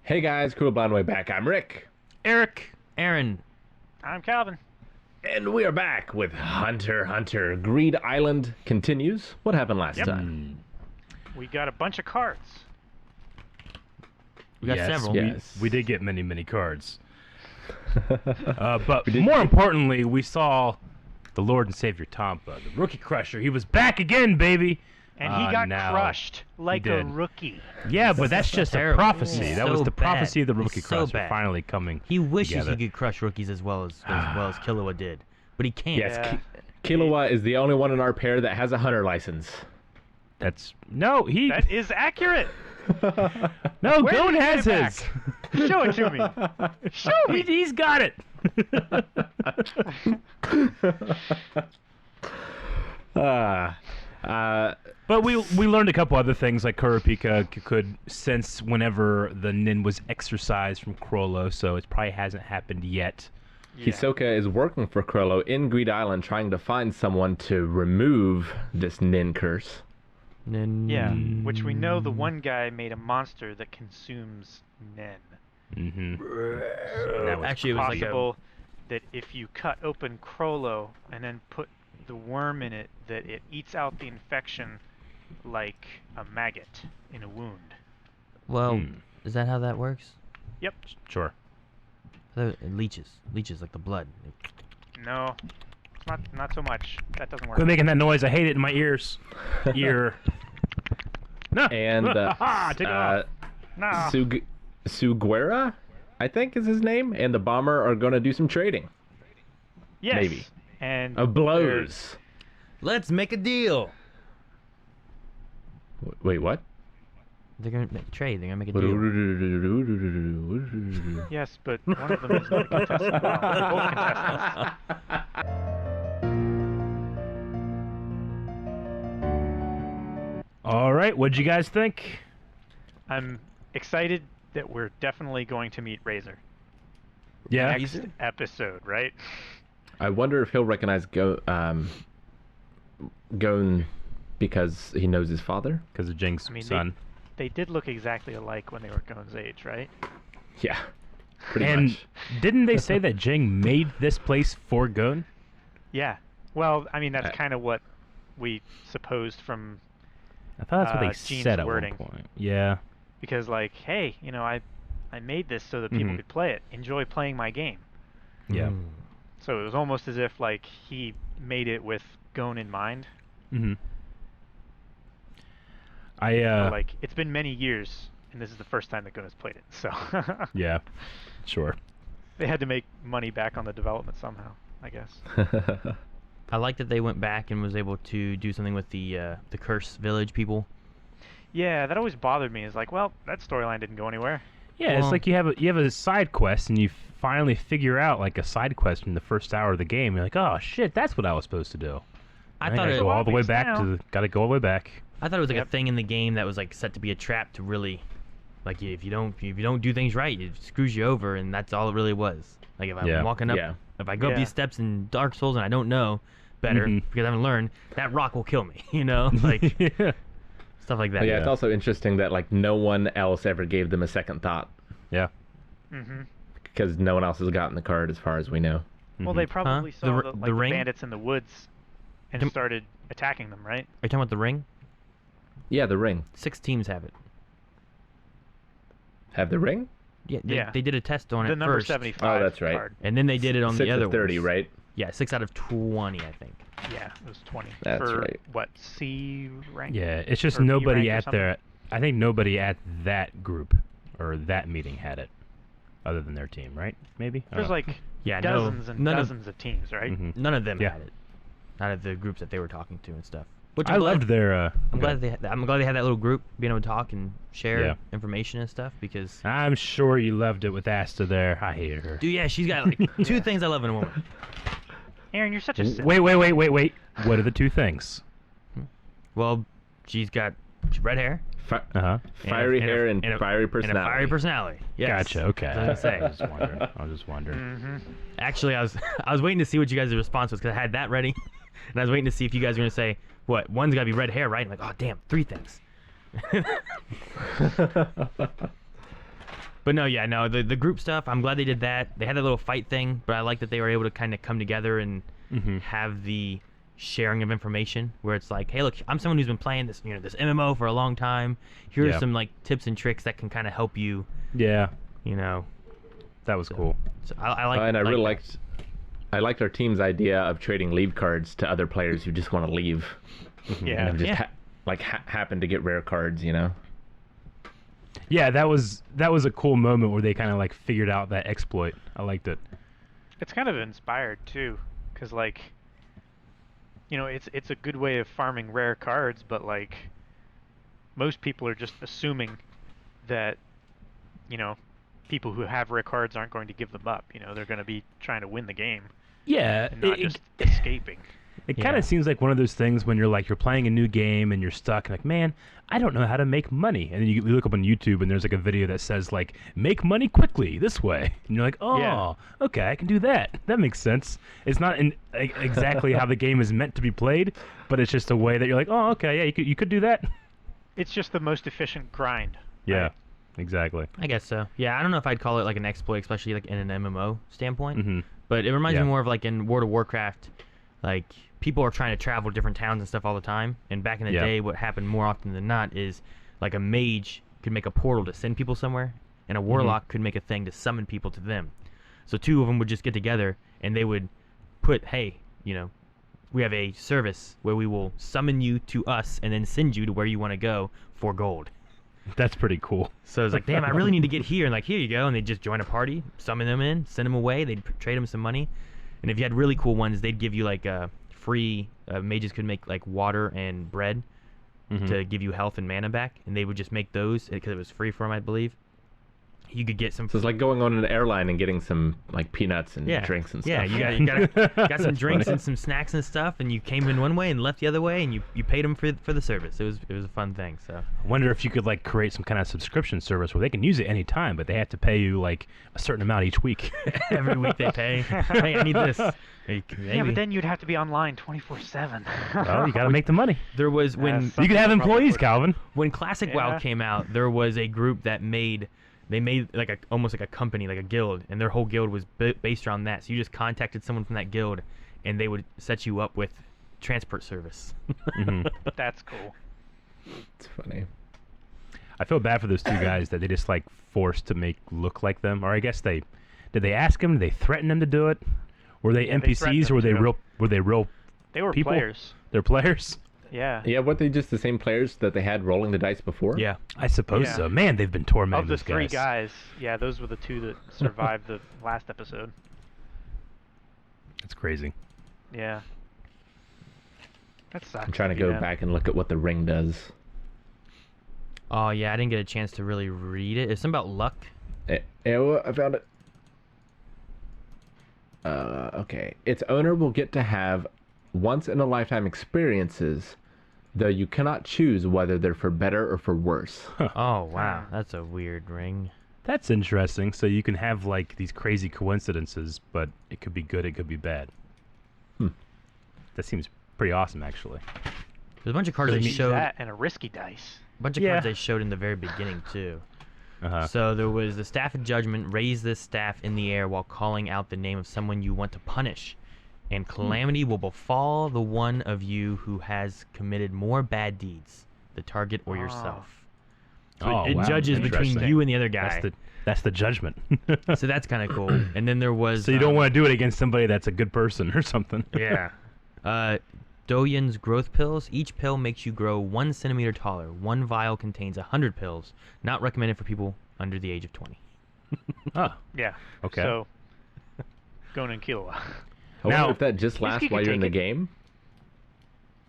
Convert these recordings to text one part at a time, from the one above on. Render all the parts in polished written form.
Hey guys, Cool Blind Way back. I'm Rick. Eric. Aaron. I'm Calvin. And we are back with Hunter x Hunter. Greed Island continues. What happened last time? We got a bunch of cards. We got several. Yes. We did get many cards. But more importantly, we saw the Lord and Savior Tompa, the Rookie Crusher. He was back again, baby. And he got crushed like a did. rookie. Yeah, but that's just a terrible. prophecy. That was So the prophecy bad. of the Rookie It's so Crusher bad. finally coming He wishes together. he could crush rookies as well as Killua did, but he can't. Yes, Yeah. Killua is the only one in our pair that has a hunter license. That's he. That is accurate. No, Where Goon did you has get it his. back? Show it to me. Show me. He's got it. But we learned a couple other things, like Kurapika could sense whenever the Nin was exorcised from Krollo, so it probably hasn't happened yet. Yeah. Hisoka is working for Krollo in Greed Island trying to find someone to remove this Nin curse. Yeah, which we know the one guy made a monster that consumes Nen. Mm-hmm. So Actually, it was like a- possible that if you cut open Krollo and then put the worm in it, that it eats out the infection like a maggot in a wound. Well, is that how that works? Yep. Sure. It leeches like the blood. No, it's not so much. That doesn't work. Quit making that noise. I hate it in my ears. Ear. No. And Take it off. No. Suguera, I think is his name, and the bomber are going to do some trading. Yes. Maybe. And Of blows. Let's make a deal. Wait, what? They're gonna make a trade. They're gonna make a deal. Yes, but one of them is not a contestant. Well, they're both contestants. All right. What'd you guys think? I'm excited that we're definitely going to meet Razor. Yeah. Next episode, right? I wonder if he'll recognize Gon because he knows his father. Because of Jing's I mean, son. They did look exactly alike when they were Gon's age, right? Yeah, pretty And much. didn't they say that Jing made this place for Gon? Yeah. Well, I mean, that's kind of what we supposed from, I thought that's what they Gene's said at wording. one point. Yeah. because like, hey, you know, I made this so that people Mhm. could play it, enjoy playing my game. Yeah. So it was almost as if like he made it with Gon in mind. Mm-hmm. Like it's been many years, and this is the first time that Gon has played it. So Yeah. Sure. they had to make money back on the development somehow, I guess. I like that they went back and was able to do something with the Curse Village people. Yeah, that always bothered me. Is like, well, that storyline didn't go anywhere. Yeah, it's Well- like you have a side quest and you finally figure out like a side quest in the first hour of the game. You're like, oh shit, that's what I was supposed to do. I And thought gotta it. go all the way Obvious back now. to the. Gotta go all the way back. I thought it was like Yep. a thing in the game that was like set to be a trap to really, like if you don't do things right, it screws you over, and that's all it really was. Like if I'm Yeah. walking up, Yeah. if I go up Yeah. these steps in Dark Souls and I don't know better Mhm. because I haven't learned, that rock will kill me. You know, like Yeah. stuff like that. Yeah, it's also interesting that like no one else ever gave them a second thought Yeah. Mm-hmm. because no one else has gotten the card as far as we know. Well, they probably The saw r- the, the like, the ring? bandits in the woods and Can- started attacking them, right? Are you talking about the ring? Yeah, the ring. 6 teams have it. Have the ring? Yeah, Yeah. they did a test on The it number first, 75 Oh, that's right. card. and then they did it on 6 the other of 30, ones. right? Yeah, 6 out of 20, I think. Yeah, it was 20. That's for, right. What, C rank? Yeah, it's just Or B nobody rank or at something? their. I think nobody at that group or that meeting had it, other than their team, right? Maybe. I There's don't like Yeah, dozens no, and none dozens of teams, right? know. Mhm. None of them Yeah. had it. Not of the groups that they were talking to and stuff. Which I I'm glad, loved their. I'm glad they had that little group being able to talk and share Yeah. information and stuff because. I'm sure you loved it with Asta there. I hated her. Dude, yeah, she's got like 2 things I love in a woman. Aaron, you're such a simp. Wait. What are the 2 things? Well, she's got red hair, Uh-huh. Fiery hair and, a- fiery and a personality. fiery personality. Yes. Gotcha. Okay. I was gonna say. I was just wondering. Mm-hmm. Actually, I was waiting to see what you guys' response was because I had that ready, and I was waiting to see if you guys were gonna say what one's got to be red hair, right? I'm like, oh damn, 3 things. But no, yeah, no, the group stuff, I'm glad they did that. They had that little fight thing, but I like that they were able to kind of come together and have the sharing of information where it's like, hey, look, I'm someone who's been playing this, this MMO for a long time. Here are some like tips and tricks that can kind of help you. Yeah. That was cool. So I like. And I like really that. liked our team's idea of trading leave cards to other players who just want to leave. Yeah. And just happen to get rare cards, Yeah, that was a cool moment where they kind of like figured out that exploit. I liked it. It's kind of inspired too, because like, it's a good way of farming rare cards, but like, most people are just assuming that, people who have rare cards aren't going to give them up. They're going to be trying to win the game. Yeah, And not just escaping. It kind of seems like one of those things when you're playing a new game and you're stuck and like, man, I don't know how to make money. And then you look up on YouTube and there's like a video that says like, make money quickly this way. And you're like, oh, okay, I can do that. That makes sense. It's not exactly how the game is meant to be played, but it's just a way that you're like, oh, okay, yeah, you could do that. It's just the most efficient grind. Yeah, right? exactly. I guess so. Yeah, I don't know if I'd call it like an exploit, especially like in an MMO standpoint. But it reminds me more of like in World of Warcraft, like people are trying to travel to different towns and stuff all the time. And back in the day, what happened more often than not is like a mage could make a portal to send people somewhere, and a warlock could make a thing to summon people to them. So two of them would just get together and they would put, hey, we have a service where we will summon you to us and then send you to where you want to go for gold. That's pretty cool. So it's like, damn, I really need to get here. And like, here you go. And they'd just join a party, summon them in, send them away. They'd trade them some money. And if you had really cool ones, they'd give you like free, mages could make like water and bread to give you health and mana back. And they would just make those because it was free for them, I believe. You could get some. So it's like going on an airline and getting some like peanuts and drinks and stuff. Yeah, you got some drinks and some snacks and stuff, and you came in one way and left the other way, and you paid them for the service. It was a fun thing. So I wonder if you could like create some kind of subscription service where they can use it any time, but they have to pay you like a certain amount each week. Every week they pay. Hey, I need this. Maybe. Yeah, but then you'd have to be online 24/7. Well, you got to make the money. There was when You could have employees, Calvin. When Classic WoW came out, there was a group that made like almost like a company, like a guild, and their whole guild was based around that. So you just contacted someone from that guild, and they would set you up with transport service. That's cool. It's funny. I feel bad for those two guys that they just like forced to make look like them, or I guess did they ask them? Did they threaten them to do it? Were they NPCs or were they real? Were they real? They were people? players. They're players. Yeah. Yeah, weren't they just the same players that they had rolling the dice before? Yeah. I suppose so. Man, they've been tormenting Of the those three guys, yeah, those were the two that survived the last episode. That's crazy. Yeah. That sucks. I'm trying to go back and look at what the ring does. Oh yeah, I didn't get a chance to really read it. It's something about luck. I found it. Okay. Its owner will get to have once-in-a-lifetime experiences, though you cannot choose whether they're for better or for worse. Oh wow, that's a weird ring. That's interesting. So you can have like these crazy coincidences, but it could be good, it could be bad. That seems pretty awesome, actually. There's a bunch of cards they showed. That and a risky dice. A bunch of cards they showed in the very beginning too. Uh-huh. So there was the Staff of Judgment. Raise this staff in the air while calling out the name of someone you want to punish, and calamity will befall the one of you who has committed more bad deeds, the target or yourself. So it judges between you and the other guy. That's the judgment. So that's kind of cool. And then there was. So you don't want to do it against somebody that's a good person or something. Yeah. Doyen's growth pills. Each pill makes you grow 1 centimeter taller. One vial contains 100 pills. Not recommended for people under the age of 20. Yeah. Okay. So, going in Kiowa. I wonder if that just lasts while you're in the game.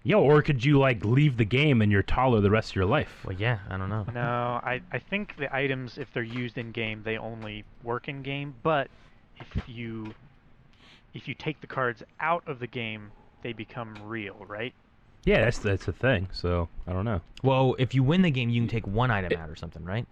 Yeah, or could you like leave the game and you're taller the rest of your life? Well, yeah, I don't know. No, I think the items, if they're used in game, they only work in game. But if you take the cards out of the game, they become real, right? Yeah, that's the thing. So I don't know. Well, if you win the game, you can take one item out or something, right?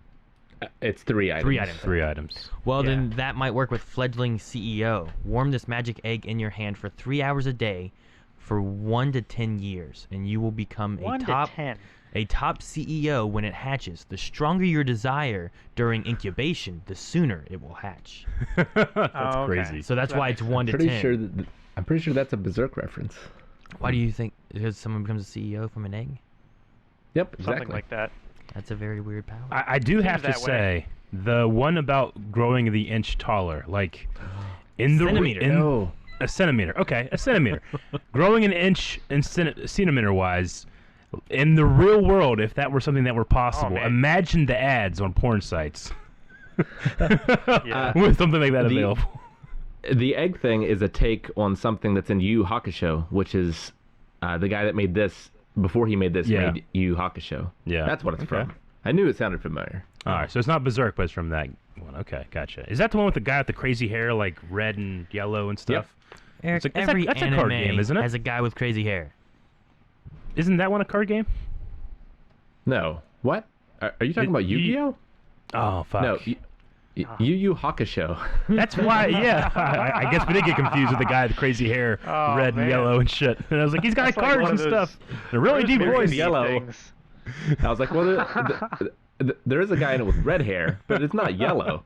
It's 3 items. 3 items. 3 items. Well, then that might work with fledgling CEO. Warm this magic egg in your hand for 3 hours a day for 1 to 10 years, and you will become 1 a top. to 10. A top CEO when it hatches. The stronger your desire during incubation, the sooner it will hatch. That's okay. crazy. So that's why it's 1 to 10. I'm pretty sure that's a Berserk reference. Why do you think? Because someone becomes a CEO from an egg? Yep, exactly. Something like that. That's a very weird power. I do have to that way. say, the one about growing the inch taller, like in the Centimeter. No. a centimeter. Okay, a centimeter. Growing an inch in centimeter wise, in the real world, if that were something that were possible, man. imagine the ads on porn sites Yeah. with something like that The- available. The egg thing is a take on something that's in Yu Yu Hakusho, which is the guy that made this, before he made this, Yeah. made Yu Yu Hakusho. Yeah. That's what it's Okay. from. I knew it sounded familiar. All right, so it's not Berserk, but it's from that one. Okay, gotcha. Is that the one with the guy with the crazy hair, like red and yellow and stuff? Eric, It's like- every that's a anime card game, isn't it? has a guy with crazy hair. Isn't that one a card game? No. What? Are you talking about Yu-Gi-Oh? Oh, fuck. No. Yu Yu Hakusho. That's why, yeah. I guess we did get confused with the guy with the crazy hair, Oh, red and man. yellow and shit. And I was like, he's got That's like cards one and of those- stuff. They're really Those deep very voice. neat yellow. things. I was like, well, there is a guy in it with red hair, but it's not yellow.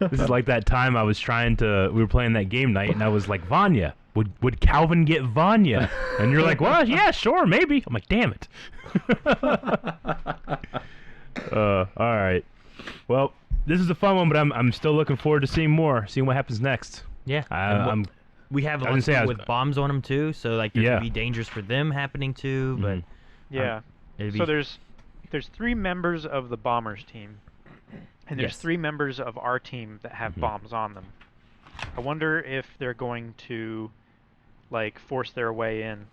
This is like that time I was we were playing that game night, and I was like, Vanya, would Calvin get Vanya? And you're like, well, yeah, sure, maybe. I'm like, damn it. All right. Well, this is a fun one, but I'm still looking forward to seeing what happens next. Yeah. I'm We have a I lot was gonna say, I with was- bombs on them too, so like there Yeah. could be dangers for them happening too. But Mhm. Yeah. it'd be So there's 3 members of the bombers team, and there's Yes. 3 members of our team that have bombs on them. I wonder if they're going to like force their way in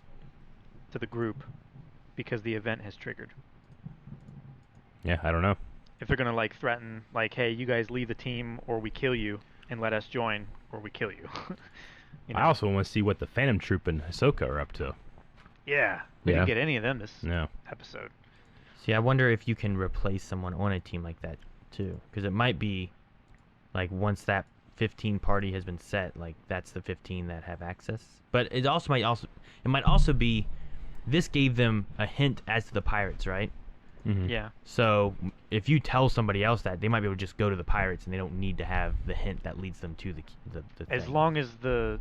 to the group because the event has triggered. yeah, I don't know. If they're gonna like threaten, like, hey, you guys leave the team or we kill you, and let us join or we kill you. You I also want to see what the Phantom Troop and Hisoka are up to. Yeah. We Yeah. didn't get any of them this No. episode. See, I wonder if you can replace someone on a team like that too, because it might be like once that 15 party has been set, like that's the 15 that have access. But it might also be this gave them a hint as to the pirates, right? Mhm. Yeah. So if you tell somebody else that, they might be able to just go to the pirates and they don't need to have the hint that leads them to the As thing. long as the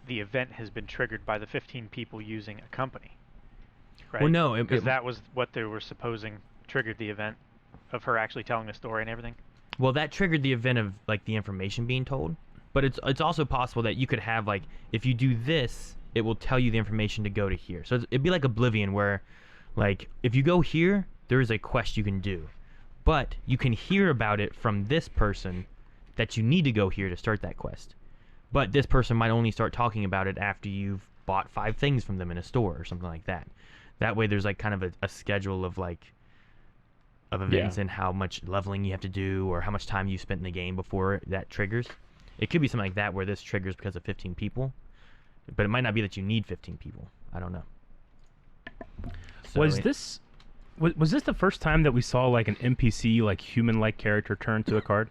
event has been triggered by the 15 people using a company. Right? Well, no, because that was what they were supposing triggered the event of her actually telling the story and everything. Well, that triggered the event of like the information being told, but it's also possible that you could have like if you do this, it will tell you the information to go to here. So it'd be like Oblivion, where like if you go here, there is a quest you can do, but you can hear about it from this person that you need to go here to start that quest. But this person might only start talking about it after you've bought 5 things from them in a store or something like that. That way, there's like kind of a schedule of like of events and how much leveling you have to do or how much time you spent in the game before that triggers. It could be something like that where this triggers because of 15 people, but it might not be that you need 15 people. I don't know. So Was this the first time that we saw like an NPC, like human-like character turn to a card?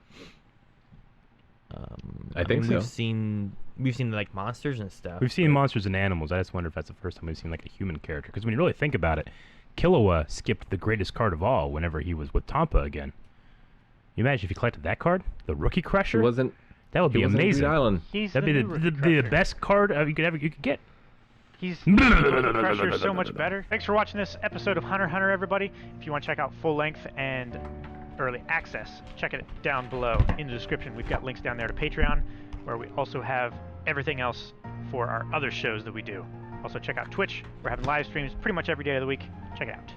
I think mean, so. We've seen like monsters and stuff. We've seen monsters and animals. I just wonder if that's the first time we've seen like a human character. Because when you really think about it, Killua skipped the greatest card of all whenever he was with Tampa again. You imagine if you collected that card, the Rookie Crusher. It wasn't. That would It be wasn't Greed amazing. Island. He's That'd be new the Rookie Crusher. best card you could get. He's Rookie Crusher so much better. Thanks for watching this episode of Hunter x Hunter, everybody. If you want to check out full length and early access, check it down below in the description. We've got links down there to Patreon, where we also have everything else for our other shows that we do. Also check out Twitch. We're having live streams pretty much every day of the week. Check it out.